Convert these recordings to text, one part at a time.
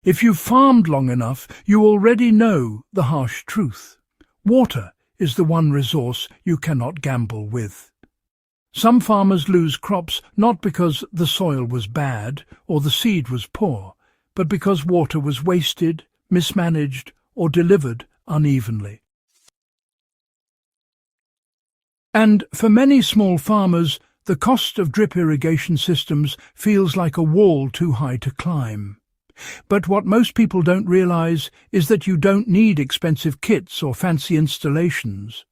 If you've farmed long enough, you already know the harsh truth. Water is the one resource you cannot gamble with. Some farmers lose crops not because the soil was bad or the seed was poor, but because water was wasted, mismanaged, or delivered unevenly. And for many small farmers, the cost of drip irrigation systems feels like a wall too high to climb. But what most people don't realize is that you don't need expensive kits or fancy installations.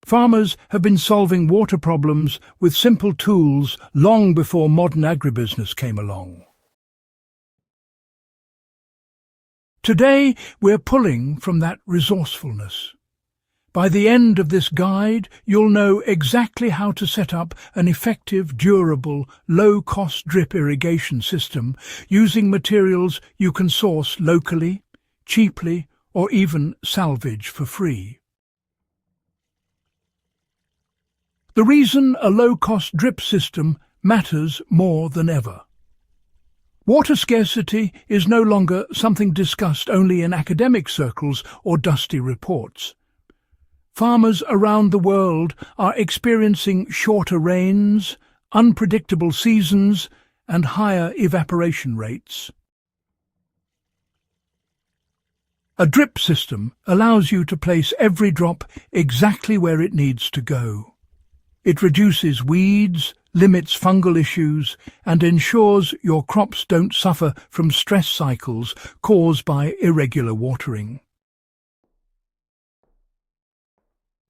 Farmers have been solving water problems with simple tools long before modern agribusiness came along. Today, we're pulling from that resourcefulness. By the end of this guide, you'll know exactly how to set up an effective, durable, low-cost drip irrigation system using materials you can source locally, cheaply, or even salvage for free. The reason a low-cost drip system matters more than ever. Water scarcity is no longer something discussed only in academic circles or dusty reports. Farmers around the world are experiencing shorter rains, unpredictable seasons, and higher evaporation rates. A drip system allows you to place every drop exactly where it needs to go. It reduces weeds, limits fungal issues, and ensures your crops don't suffer from stress cycles caused by irregular watering.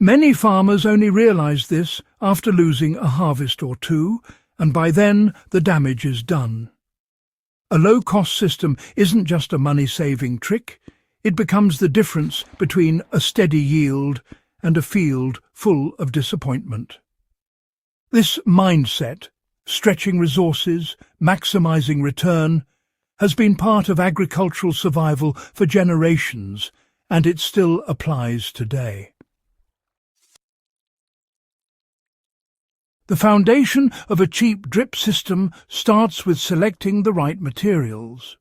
Many farmers only realize this after losing a harvest or two, and by then the damage is done. A low-cost system isn't just a money-saving trick, it becomes the difference between a steady yield and a field full of disappointment. This mindset, stretching resources, maximizing return, has been part of agricultural survival for generations, and it still applies today. The foundation of a cheap drip system starts with selecting the right materials.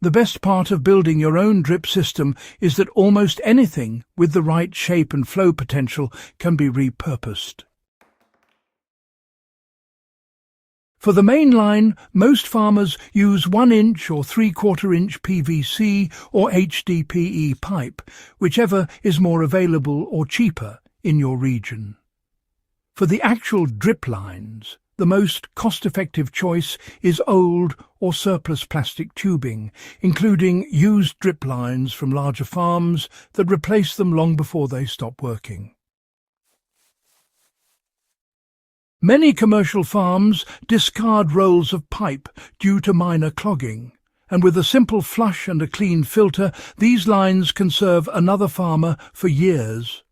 The best part of building your own drip system is that almost anything with the right shape and flow potential can be repurposed. For the main line, most farmers use 1-inch or 3/4-inch PVC or HDPE pipe, whichever is more available or cheaper in your region. For the actual drip lines, the most cost-effective choice is old or surplus plastic tubing, including used drip lines from larger farms that replace them long before they stop working. Many commercial farms discard rolls of pipe due to minor clogging, and with a simple flush and a clean filter, these lines can serve another farmer for years.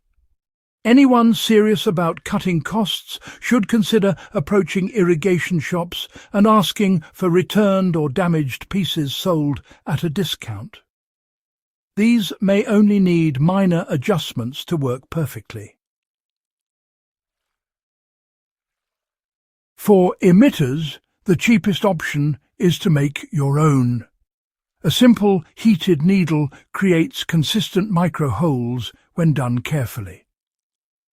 Anyone serious about cutting costs should consider approaching irrigation shops and asking for returned or damaged pieces sold at a discount. These may only need minor adjustments to work perfectly. For emitters, the cheapest option is to make your own. A simple heated needle creates consistent micro-holes when done carefully.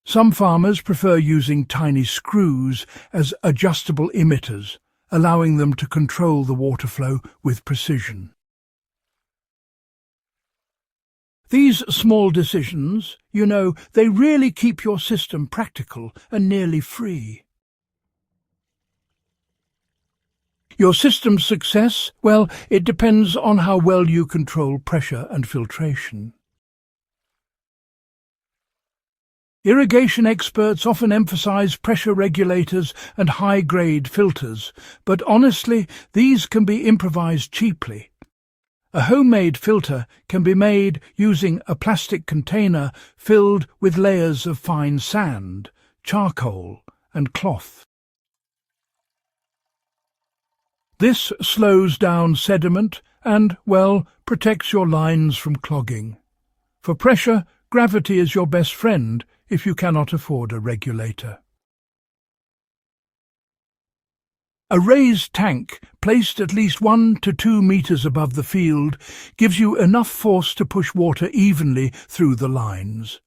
Some farmers prefer using tiny screws as adjustable emitters, allowing them to control the water flow with precision. These small decisions, they really keep your system practical and nearly free. Your system's success, it depends on how well you control pressure and filtration. Irrigation experts often emphasize pressure regulators and high-grade filters, but honestly, these can be improvised cheaply. A homemade filter can be made using a plastic container filled with layers of fine sand, charcoal, and cloth. This slows down sediment and, protects your lines from clogging. For pressure, gravity is your best friend if you cannot afford a regulator. A raised tank, placed at least 1 to 2 meters above the field, gives you enough force to push water evenly through the lines.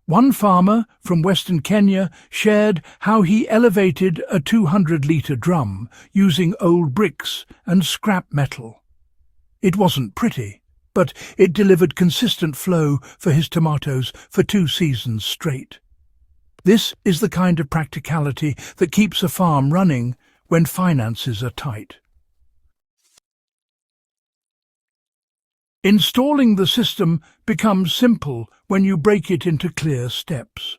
One farmer from Western Kenya shared how he elevated a 200-litre drum using old bricks and scrap metal. It wasn't pretty, but it delivered consistent flow for his tomatoes for 2 seasons straight. This is the kind of practicality that keeps a farm running when finances are tight. Installing the system becomes simple when you break it into clear steps.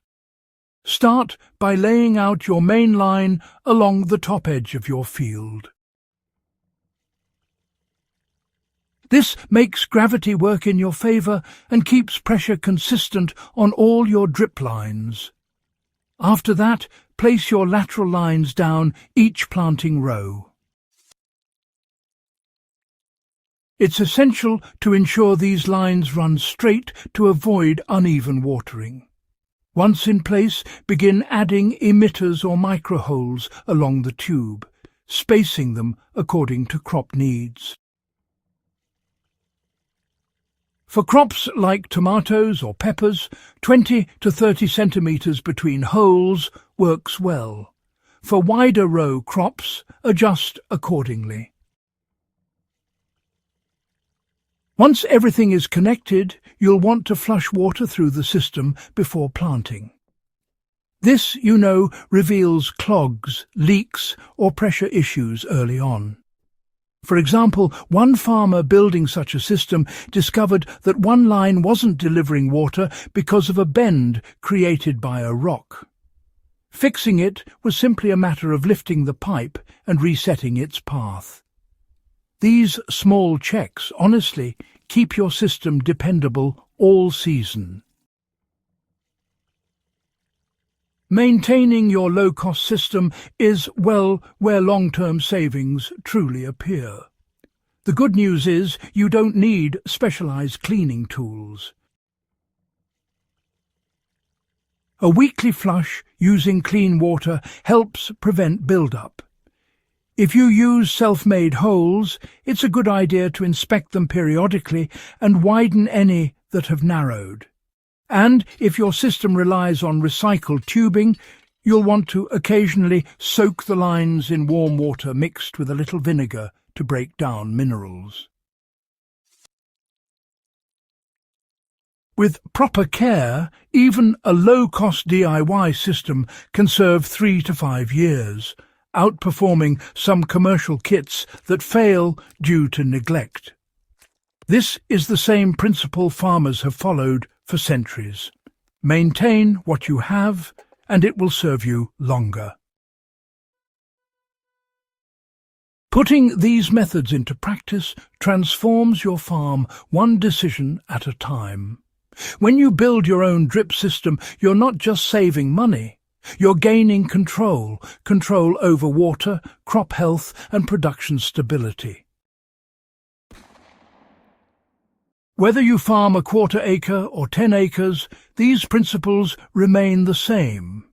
Start by laying out your main line along the top edge of your field. This makes gravity work in your favour and keeps pressure consistent on all your drip lines. After that, place your lateral lines down each planting row. It's essential to ensure these lines run straight to avoid uneven watering. Once in place, begin adding emitters or microholes along the tube, spacing them according to crop needs. For crops like tomatoes or peppers, 20 to 30 centimetres between holes works well. For wider row crops, adjust accordingly. Once everything is connected, you'll want to flush water through the system before planting. This, you know, reveals clogs, leaks, or pressure issues early on. For example, one farmer building such a system discovered that one line wasn't delivering water because of a bend created by a rock. Fixing it was simply a matter of lifting the pipe and resetting its path. These small checks, honestly, keep your system dependable all season. Maintaining your low-cost system is, well, where long-term savings truly appear. The good news is you don't need specialized cleaning tools. A weekly flush using clean water helps prevent build-up. If you use self-made holes, it's a good idea to inspect them periodically and widen any that have narrowed. And if your system relies on recycled tubing, you'll want to occasionally soak the lines in warm water mixed with a little vinegar to break down minerals. With proper care, even a low-cost DIY system can serve 3 to 5 years, outperforming some commercial kits that fail due to neglect. This is the same principle farmers have followed for centuries. Maintain what you have, and it will serve you longer. Putting these methods into practice transforms your farm one decision at a time. When you build your own drip system, you're not just saving money. You're gaining control over water, crop health, and production stability. Whether you farm a 1/4 acre or 10 acres, these principles remain the same.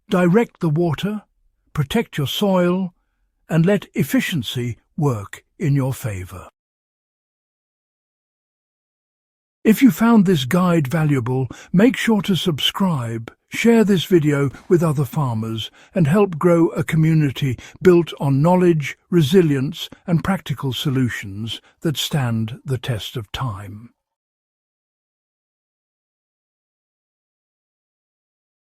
Direct the water, protect your soil, and let efficiency work in your favour. If you found this guide valuable, make sure to subscribe, share this video with other farmers, and help grow a community built on knowledge, resilience, and practical solutions that stand the test of time.